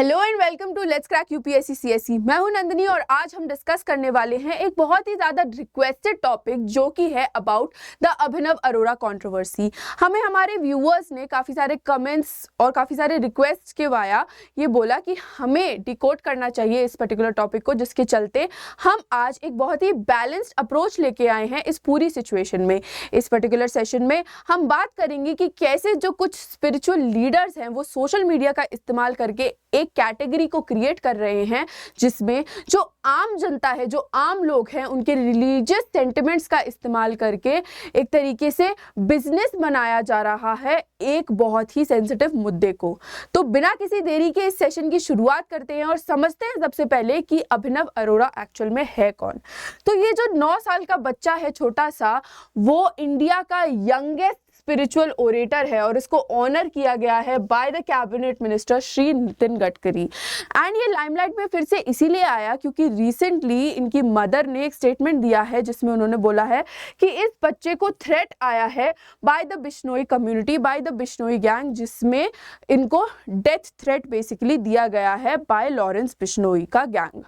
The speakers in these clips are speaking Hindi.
Hello and welcome to let's crack UPSC CSE. मैं हूं नंदिनी और आज हम डिस्कस करने वाले हैं एक बहुत ही ज़्यादा रिक्वेस्टेड टॉपिक जो कि है about the Abhinav Arora controversy. हमें हमारे व्यूअर्स ने काफ़ी सारे कमेंट्स और काफ़ी सारे रिक्वेस्ट के वाया ये बोला कि हमें डिकोड करना चाहिए इस पर्टिकुलर टॉपिक को, जिसके चलते हम आज एक बहुत ही बैलेंस्ड अप्रोच लेके आए हैं इस पूरी सिचुएशन में। इस पर्टिकुलर सेशन में हम बात करेंगे कि कैसे जो कुछ स्पिरिचुअल लीडर्स हैं वो सोशल मीडिया का इस्तेमाल करके एक कैटेगरी को क्रिएट कर रहे हैं जिसमें जो आम जनता है, जो आम लोग हैं, उनके रिलीजियस सेंटिमेंट्स का इस्तेमाल करके एक तरीके से बिजनेस बनाया जा रहा है एक बहुत ही सेंसिटिव मुद्दे को। तो बिना किसी देरी के इस सेशन की शुरुआत करते हैं और समझते हैं सबसे पहले कि अभिनव अरोड़ा एक्चुअल में है कौन। तो ये जो 9 साल का बच्चा है छोटा सा, वो इंडिया का यंगेस्ट स्पिरिचुअल ओरेटर है और इसको ऑनर किया गया है by the cabinet minister Shri Nitin Gadkari. And ये लाइमलाइट में फिर से इसीलिए आया क्योंकि रिसेंटली इनकी मदर ने एक स्टेटमेंट दिया है जिसमें उन्होंने बोला है कि इस बच्चे को थ्रेट आया है by the Bishnoi community, by the Bishnoi gang, जिसमें इनको डेथ थ्रेट बेसिकली दिया गया है बाय लॉरेंस बिश्नोई का गैंग,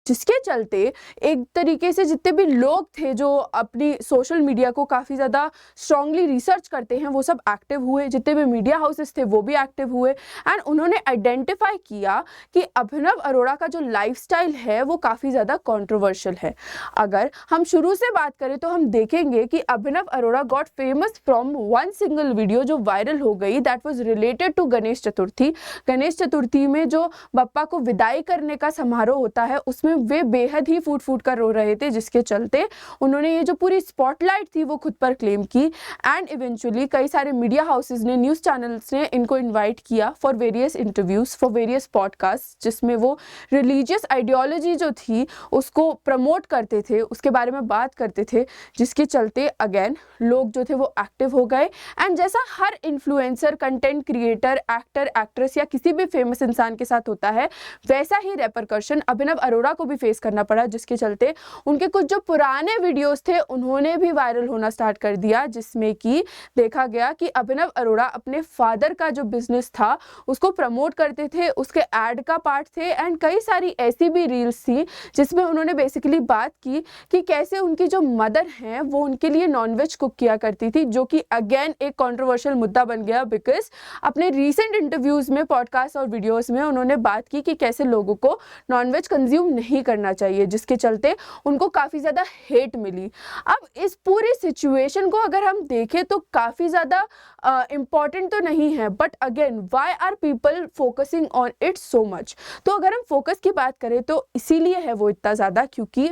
जिसके चलते एक तरीके से जितने भी लोग थे जो अपनी सोशल मीडिया को काफ़ी ज़्यादा स्ट्रांगली रिसर्च करते हैं वो सब एक्टिव हुए, जितने भी मीडिया हाउसेस थे वो भी एक्टिव हुए एंड उन्होंने आइडेंटिफाई किया कि अभिनव अरोड़ा का जो लाइफस्टाइल है वो काफ़ी ज़्यादा कंट्रोवर्शियल है। अगर हम शुरू से बात करें तो हम देखेंगे कि Abhinav Arora got famous from one single video जो वायरल हो गई, that was related to Ganesh Chaturthi. Ganesh Chaturthi में जो बप्पा को विदाई करने का समारोह होता है उसमें वे बेहद ही फूट फूट कर रो रहे थे, जिसके चलते उन्होंने ये जो पूरी स्पॉटलाइट थी वो खुद पर क्लेम की एंड इवेंचुअली कई सारे मीडिया हाउसेस ने, न्यूज़ चैनल्स ने इनको इनवाइट किया for various interviews, for various podcast, जिसमें वो रिलीजियस आइडियोलॉजी जो थी उसको प्रमोट करते थे, उसके बारे में बात करते थे, जिसके चलते अगेन लोग जो थे वो एक्टिव हो गए। एंड जैसा हर influencer, content creator, actor, actress या किसी भी फेमस इंसान के साथ होता है, वैसा ही रेपरकशन अभिनव अरोड़ा को भी फेस करना पड़ा, जिसके चलते उनके कुछ जो पुराने वीडियोस थे उन्होंने भी वायरल होना स्टार्ट कर दिया, जिसमें कि देखा गया कि अभिनव अरोड़ा अपने फादर का जो बिजनेस था उसको प्रमोट करते थे, उसके एड का पार्ट थे एंड कई सारी ऐसी भी रील्स थी जिसमें उन्होंने बेसिकली बात की कि कैसे उनकी जो मदर हैं वो उनके लिए नॉनवेज कुक किया करती थी, जो कि अगेन एक कंट्रोवर्शियल मुद्दा बन गया बिकॉज अपने रीसेंट इंटरव्यूज में, पॉडकास्ट और वीडियोस में उन्होंने बात की कि कैसे लोगों को नॉनवेज कंज्यूम नहीं करना चाहिए, जिसके चलते उनको काफ़ी ज़्यादा हेट मिली। अब इस पूरी सिचुएशन को अगर हम देखें तो काफ़ी ज़्यादा इम्पॉर्टेंट तो नहीं है, but again why are people focusing on it so much. तो अगर हम फोकस की बात करें तो इसीलिए है वो इतना ज़्यादा क्योंकि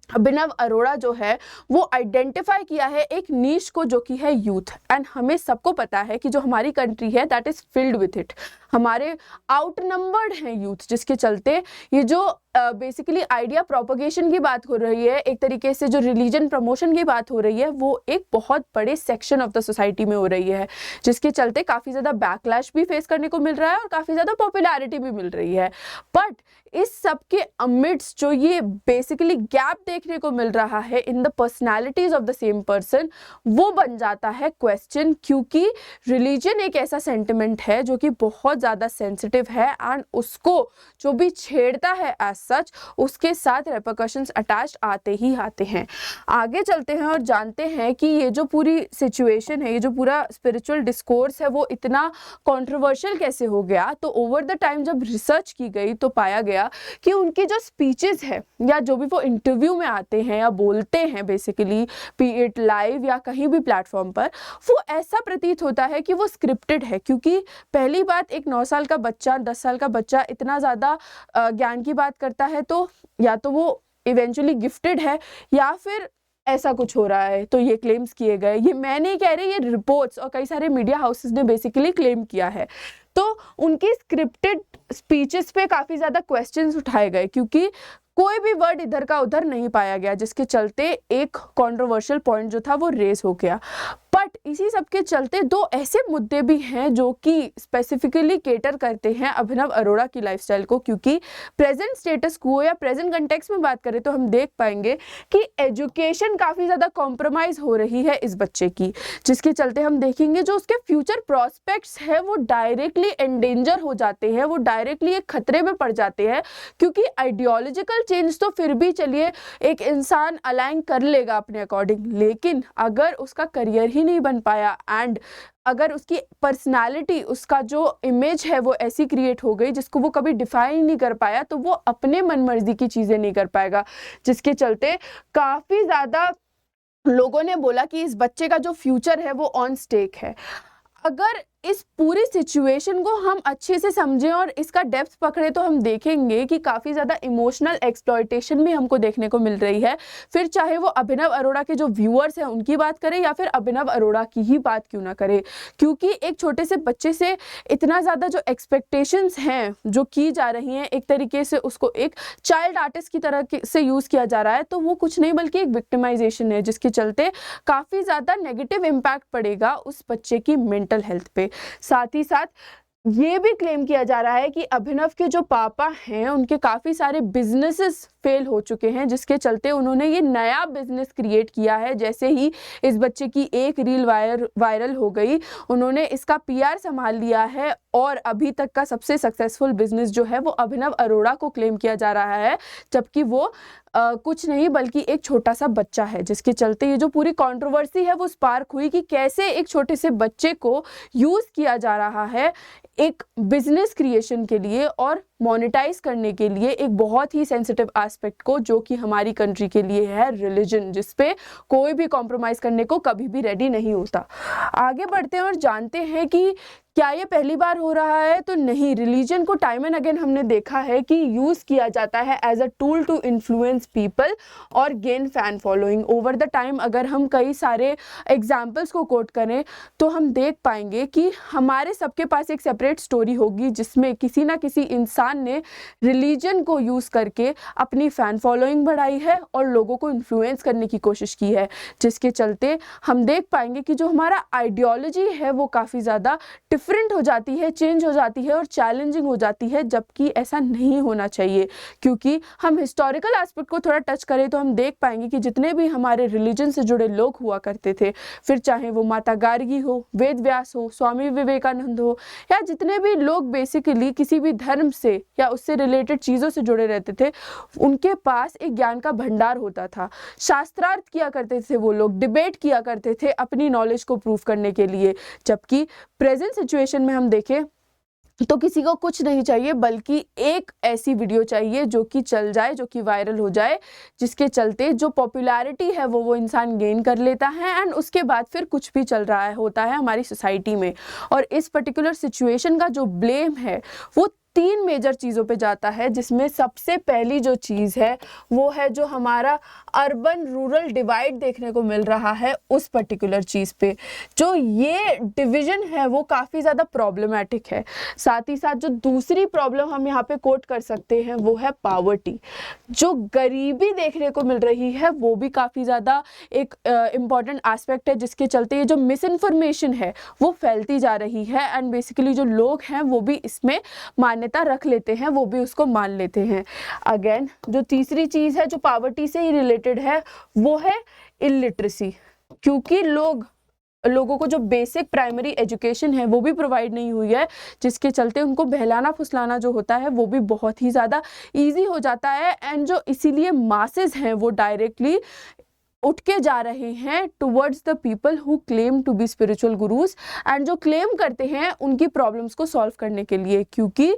अभिनव अरोड़ा जो है वो आइडेंटिफाई किया है एक नीश को जो कि है यूथ। एंड हमें सबको पता है कि जो हमारी कंट्री है that is filled with it, हमारे आउटनंबर्ड हैं यूथ, जिसके चलते ये जो बेसिकली आइडिया प्रोपगेशन की बात हो रही है, एक तरीके से जो रिलीजन प्रमोशन की बात हो रही है, वो एक बहुत बड़े सेक्शन ऑफ द सोसाइटी में हो रही है, जिसके चलते काफ़ी ज़्यादा बैकलैश भी फेस करने को मिल रहा है और काफ़ी ज़्यादा पॉपुलैरिटी भी मिल रही है। बट इस सब के अमिड्स जो ये बेसिकली गैप देखने को मिल रहा है in the personalities of the same person, वो बन जाता है क्वेश्चन, क्योंकि रिलीजन एक ऐसा सेंटिमेंट है जो कि बहुत ज़्यादा सेंसिटिव है एंड उसको जो भी छेड़ता है एज सच उसके साथ रेपरकशंस अटैच आते ही आते हैं। आगे चलते हैं और जानते हैं कि ये जो पूरी सिचुएशन है, ये जो पूरा स्पिरिचुअल डिस्कोर्स है वो इतना कंट्रोवर्शियल कैसे हो गया। तो ओवर द टाइम जब रिसर्च की गई तो पाया गया कि उनकी जो स्पीचेस है या जो भी वो इंटरव्यू में आते हैं या बोलते हैं बेसिकली, बी इट लाइव या कहीं भी प्लेटफॉर्म पर, वो ऐसा प्रतीत होता है कि वो स्क्रिप्टेड है। क्योंकि पहली बात, एक 9 साल का बच्चा, 10 साल का बच्चा इतना ज़्यादा ज्ञान की बात करता है तो या तो वो इवेंचुअली गिफ्टेड है या फिर ऐसा कुछ हो रहा है। तो ये क्लेम्स किए गए, ये मैं नहीं कह रही, ये रिपोर्ट्स और कई सारे मीडिया हाउसेस ने बेसिकली क्लेम किया है। तो उनकी स्क्रिप्टेड स्पीचेस पे काफ़ी ज़्यादा क्वेश्चंस उठाए गए क्योंकि कोई भी वर्ड इधर का उधर नहीं पाया गया, जिसके चलते एक कंट्रोवर्शियल पॉइंट जो था वो रेस हो गया। बट इसी सब के चलते दो ऐसे मुद्दे भी हैं जो कि स्पेसिफिकली केटर करते हैं अभिनव अरोड़ा की लाइफस्टाइल को, क्योंकि प्रेजेंट स्टेटस को या प्रेजेंट कंटेक्स्ट में बात करें तो हम देख पाएंगे कि एजुकेशन काफ़ी ज़्यादा कॉम्प्रोमाइज़ हो रही है इस बच्चे की, जिसके चलते हम देखेंगे जो उसके फ्यूचर प्रॉस्पेक्ट्स है वो डायरेक्टली एंडेंजर हो जाते हैं, वो डायरेक्टली एक खतरे में पड़ जाते हैं। क्योंकि आइडियोलॉजिकल चेंज तो फिर भी चलिए एक इंसान अलाइन कर लेगा अपने अकॉर्डिंग, लेकिन अगर उसका करियर ही नहीं बन पाया एंड अगर उसकी पर्सनालिटी, उसका जो इमेज है वो ऐसी क्रिएट हो गई जिसको वो कभी डिफाइन नहीं कर पाया, तो वो अपने मनमर्जी की चीज़ें नहीं कर पाएगा, जिसके चलते काफ़ी ज़्यादा लोगों ने बोला कि इस बच्चे का जो फ्यूचर है वो ऑन स्टेक है। अगर इस पूरी सिचुएशन को हम अच्छे से समझें और इसका डेप्थ पकड़े तो हम देखेंगे कि काफ़ी ज़्यादा इमोशनल एक्सप्लॉयटेशन भी हमको देखने को मिल रही है। फिर चाहे वो अभिनव अरोड़ा के जो व्यूअर्स हैं उनकी बात करें या फिर अभिनव अरोड़ा की ही बात क्यों ना करें, क्योंकि एक छोटे से बच्चे से इतना ज़्यादा जो एक्सपेक्टेशंस हैं जो की जा रही हैं, एक तरीके से उसको एक चाइल्ड आर्टिस्ट की तरह से यूज़ किया जा रहा है, तो वो कुछ नहीं बल्कि एक विक्टिमाइजेशन है, जिसके चलते काफ़ी ज़्यादा नेगेटिव इम्पैक्ट पड़ेगा उस बच्चे की मेंटल हेल्थ पे। साथ ही साथ ये भी क्लेम किया जा रहा है कि अभिनव के जो पापा हैं उनके काफ़ी सारे बिजनेसेस फेल हो चुके हैं, जिसके चलते उन्होंने ये नया बिजनेस क्रिएट किया है। जैसे ही इस बच्चे की एक रील वायरल हो गई, उन्होंने इसका पीआर संभाल लिया है और अभी तक का सबसे सक्सेसफुल बिजनेस जो है वो अभिनव अरोड़ा को क्लेम किया जा रहा है, जबकि वो कुछ नहीं बल्कि एक छोटा सा बच्चा है, जिसके चलते ये जो पूरी कंट्रोवर्सी है वो स्पार्क हुई कि कैसे एक छोटे से बच्चे को यूज़ किया जा रहा है एक बिजनेस क्रिएशन के लिए और मोनेटाइज करने के लिए एक बहुत ही सेंसिटिव एस्पेक्ट को, जो कि हमारी कंट्री के लिए है रिलीजन, जिस पे कोई भी कॉम्प्रोमाइज़ करने को कभी भी रेडी नहीं होता। आगे बढ़ते हैं और जानते हैं कि क्या ये पहली बार हो रहा है, तो नहीं। रिलीजन को टाइम एंड अगेन हमने देखा है कि यूज़ किया जाता है as a tool to influence people और gain fan following over the time. अगर हम कई सारे एग्जाम्पल्स को कोट करें तो हम देख पाएंगे कि हमारे सबके पास एक सेपरेट स्टोरी होगी जिसमें किसी ना किसी इंसान ने रिलीजन को यूज़ करके अपनी फ़ैन फॉलोइंग बढ़ाई है और लोगों को इन्फ्लुएंस करने की कोशिश की है, जिसके चलते हम देख पाएंगे कि जो हमारा आइडियोलॉजी है वो काफ़ी ज़्यादा डिफरेंट हो जाती है, चेंज हो जाती है और चैलेंजिंग हो जाती है, जबकि ऐसा नहीं होना चाहिए। क्योंकि हम हिस्टोरिकल एस्पेक्ट को थोड़ा टच करें तो हम देख पाएंगे कि जितने भी हमारे रिलीजन से जुड़े लोग हुआ करते थे, फिर चाहे वो माता गार्गी हो, वेद व्यास हो, स्वामी विवेकानंद हो, या जितने भी लोग बेसिकली किसी भी धर्म से या उससे रिलेटेड चीज़ों से जुड़े रहते थे, उनके पास एक ज्ञान का भंडार होता था। शास्त्रार्थ किया करते थे वो लोग, डिबेट किया करते थे अपनी नॉलेज को प्रूव करने के लिए। जबकि प्रेजेंट सिचुएशन में हम देखें तो किसी को कुछ नहीं चाहिए बल्कि एक ऐसी वीडियो चाहिए जो कि चल जाए, जो कि वायरल हो जाए, जिसके चलते जो पॉपुलैरिटी है वो इंसान गेन कर लेता है एंड उसके बाद फिर कुछ भी चल रहा है होता है हमारी सोसाइटी में। और इस पर्टिकुलर सिचुएशन का जो ब्लेम है वो 3 मेजर चीज़ों पे जाता है, जिसमें सबसे पहली जो चीज़ है वो है जो हमारा अर्बन रूरल डिवाइड देखने को मिल रहा है उस पर्टिकुलर चीज़ पे। जो ये डिवीज़न है वो काफ़ी ज़्यादा प्रॉब्लमेटिक है। साथ ही साथ जो दूसरी प्रॉब्लम हम यहाँ पे कोट कर सकते हैं वो है पावर्टी। जो गरीबी देखने को मिल रही है वो भी काफ़ी ज़्यादा एक इम्पॉर्टेंट एस्पेक्ट है, जिसके चलते ये जो मिसइन्फॉर्मेशन है वो फैलती जा रही है एंड बेसिकली जो लोग हैं वो भी इसमें मान्यता रख लेते हैं, वो भी उसको मान लेते हैं। अगेन जो तीसरी चीज़ है जो पावर्टी से ही रिलेटेड है वो है इलिटरेसी, क्योंकि लोगों को जो बेसिक प्राइमरी एजुकेशन है वो भी प्रोवाइड नहीं हुई है, जिसके चलते उनको बहलाना फुसलाना जो होता है वो भी बहुत ही ज़्यादा ईजी हो जाता है एंड जो इसीलिए मासेस हैं वो डायरेक्टली उठ के जा रहे हैं towards the people who claim to be spiritual gurus and जो क्लेम करते हैं उनकी प्रॉब्लम्स को सॉल्व करने के लिए। क्योंकि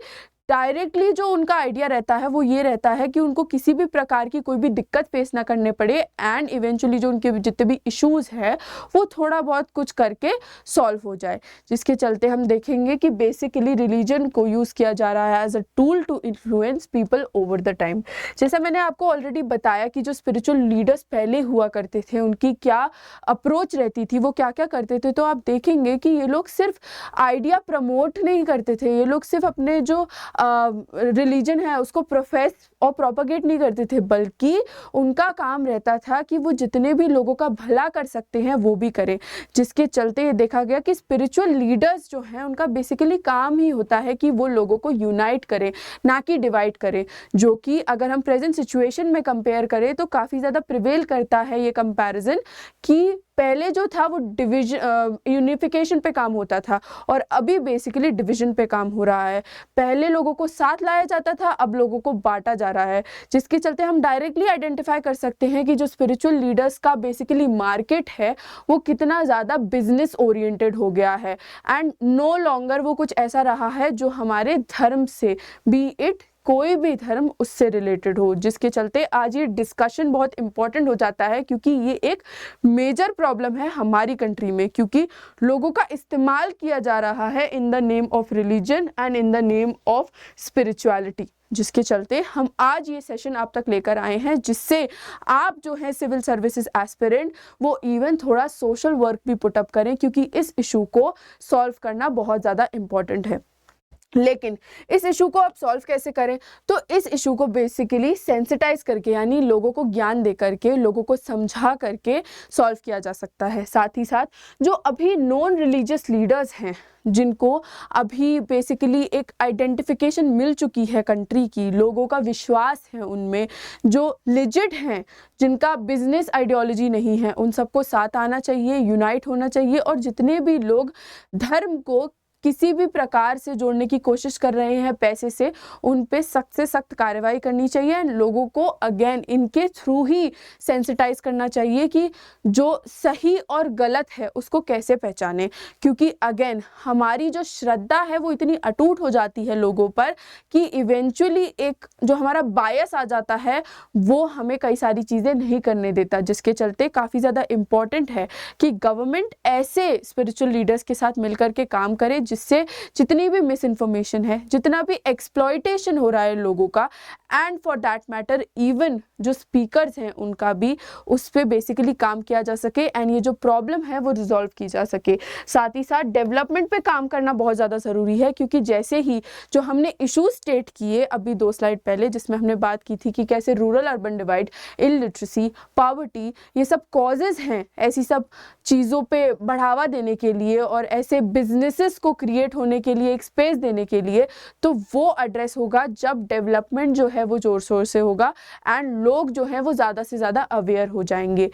डायरेक्टली जो उनका आइडिया रहता है वो ये रहता है कि उनको किसी भी प्रकार की कोई भी दिक्कत फेस ना करने पड़े एंड इवेंचुअली जो उनके जितने भी इश्यूज है वो थोड़ा बहुत कुछ करके सॉल्व हो जाए, जिसके चलते हम देखेंगे कि बेसिकली रिलीजन को यूज़ किया जा रहा है as a tool to influence people over the time. जैसा मैंने आपको ऑलरेडी बताया कि जो स्पिरिचुअल लीडर्स पहले हुआ करते थे उनकी क्या अप्रोच रहती थी, वो क्या क्या करते थे, तो आप देखेंगे कि ये लोग सिर्फ आइडिया प्रमोट नहीं करते थे, ये लोग सिर्फ अपने जो रिलीजन है उसको प्रोफेस और प्रोपेगेट नहीं करते थे, बल्कि उनका काम रहता था कि वो जितने भी लोगों का भला कर सकते हैं वो भी करें, जिसके चलते ये देखा गया कि स्पिरिचुअल लीडर्स जो हैं उनका बेसिकली काम ही होता है कि वो लोगों को यूनाइट करें, ना कि डिवाइड करें, जो कि अगर हम प्रेजेंट सिचुएशन में कंपेयर करें तो काफ़ी ज़्यादा प्रिवेल करता है ये कंपैरिजन कि पहले जो था वो डिविजन यूनिफिकेशन पे काम होता था और अभी बेसिकली डिवीजन पे काम हो रहा है। पहले लोगों को साथ लाया जाता था, अब लोगों को बांटा जा रहा है, जिसके चलते हम डायरेक्टली आइडेंटिफाई कर सकते हैं कि जो स्पिरिचुअल लीडर्स का बेसिकली मार्केट है वो कितना ज़्यादा बिजनेस ओरिएंटेड हो गया है एंड नो लॉन्गर वो कुछ ऐसा रहा है जो हमारे धर्म से, बी इट कोई भी धर्म, उससे रिलेटेड हो, जिसके चलते आज ये डिस्कशन बहुत इंपॉर्टेंट हो जाता है क्योंकि ये एक मेजर प्रॉब्लम है हमारी कंट्री में, क्योंकि लोगों का इस्तेमाल किया जा रहा है in the name of religion and in the name of spirituality, जिसके चलते हम आज ये सेशन आप तक लेकर आए हैं, जिससे आप जो है सिविल सर्विसेज एस्पिरेंट वो इवन थोड़ा सोशल वर्क भी पुटअप करें, क्योंकि इस इशू को सॉल्व करना बहुत ज़्यादा इम्पॉर्टेंट है। लेकिन इस इशू को आप सॉल्व कैसे करें? तो इस इशू को बेसिकली सेंसिटाइज करके, यानी लोगों को ज्ञान दे करके, लोगों को समझा करके सॉल्व किया जा सकता है। साथ ही साथ जो अभी नॉन रिलीजियस लीडर्स हैं, जिनको अभी बेसिकली एक आइडेंटिफिकेशन मिल चुकी है कंट्री की, लोगों का विश्वास है उनमें, जो लिजिट हैं, जिनका बिजनेस आइडियोलॉजी नहीं है, उन सबको साथ आना चाहिए, यूनाइट होना चाहिए और जितने भी लोग धर्म को किसी भी प्रकार से जोड़ने की कोशिश कर रहे हैं पैसे से, उन पे सख्त से सख्त कार्रवाई करनी चाहिए। लोगों को अगेन इनके थ्रू ही सेंसिटाइज करना चाहिए कि जो सही और गलत है उसको कैसे पहचाने, क्योंकि अगेन हमारी जो श्रद्धा है वो इतनी अटूट हो जाती है लोगों पर कि इवेंचुअली एक जो हमारा बायस आ जाता है वो हमें कई सारी चीज़ें नहीं करने देता, जिसके चलते काफ़ी ज़्यादा इम्पॉर्टेंट है कि गवर्नमेंट ऐसे स्पिरिचुअल लीडर्स के साथ मिलकर के काम करे जिससे जितनी भी मिस इन्फॉर्मेशन है, जितना भी एक्सप्लॉयटेशन हो रहा है लोगों का, and for that matter even जो स्पीकर्स हैं उनका भी उस पर बेसिकली काम किया जा सके एंड ये जो प्रॉब्लम है वो रिजॉल्व की जा सके। साथ ही साथ डेवलपमेंट पे काम करना बहुत ज़्यादा ज़रूरी है, क्योंकि जैसे ही जो हमने इशूज स्टेट किए अभी 2 स्लाइड पहले, जिसमें हमने बात की थी कि कैसे rural urban divide, illiteracy, poverty, ये सब कॉजेज़ हैं ऐसी सब चीज़ों पे बढ़ावा देने के लिए और ऐसे बिजनेसेस को क्रिएट होने के लिए एक स्पेस देने के लिए, तो वो एड्रेस होगा जब डेवलपमेंट जो है वो जोर शोर से होगा एंड लोग जो हैं वो ज़्यादा से ज़्यादा अवेयर हो जाएंगे।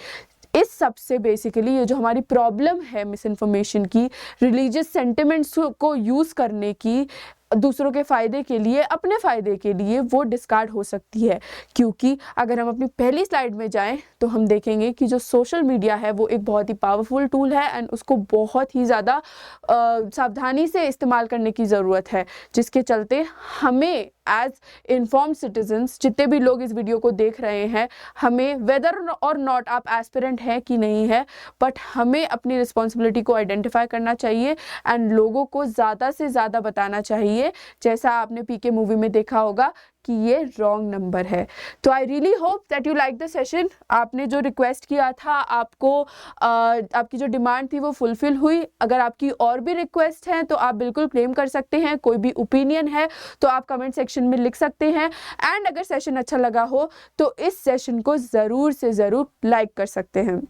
इस सब से बेसिकली ये जो हमारी प्रॉब्लम है मिस इन्फॉर्मेशन की, रिलीजियस सेंटिमेंट्स को यूज़ करने की दूसरों के फ़ायदे के लिए, अपने फ़ायदे के लिए, वो डिस्कार्ड हो सकती है। क्योंकि अगर हम अपनी पहली स्लाइड में जाएं तो हम देखेंगे कि जो सोशल मीडिया है वो एक बहुत ही पावरफुल टूल है एंड उसको बहुत ही ज़्यादा सावधानी से इस्तेमाल करने की ज़रूरत है, जिसके चलते हमें एज इन्फॉर्म्ड सिटीजन्स, जितने भी लोग इस वीडियो को देख रहे हैं, हमें वेदर और नॉट आप एस्पिरेंट हैं कि नहीं है, बट हमें अपनी रिस्पॉन्सिबिलिटी को आइडेंटिफाई करना चाहिए एंड लोगों को ज़्यादा से ज़्यादा बताना चाहिए, जैसा आपने पीके मूवी में देखा होगा कि ये रॉन्ग नंबर है। तो I really hope that you like the session. आपने जो रिक्वेस्ट किया था, आपको आपकी जो डिमांड थी वो फुलफिल हुई। अगर आपकी और भी रिक्वेस्ट हैं तो आप बिल्कुल क्लेम कर सकते हैं, कोई भी ओपिनियन है तो आप कमेंट सेक्शन में लिख सकते हैं एंड अगर सेशन अच्छा लगा हो तो इस सेशन को ज़रूर से ज़रूर लाइक कर सकते हैं।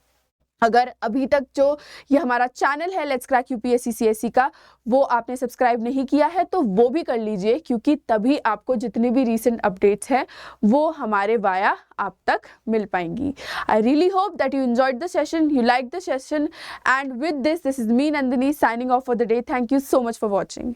अगर अभी तक जो ये हमारा चैनल है लेट्स क्रैक यूपीएससी सीएससी का, वो आपने सब्सक्राइब नहीं किया है तो वो भी कर लीजिए, क्योंकि तभी आपको जितनी भी रीसेंट अपडेट्स हैं वो हमारे वाया आप तक मिल पाएंगी। I really hope that you enjoyed the session, you like the session and with this is me Nandini signing off for the day. Thank you so much for watching.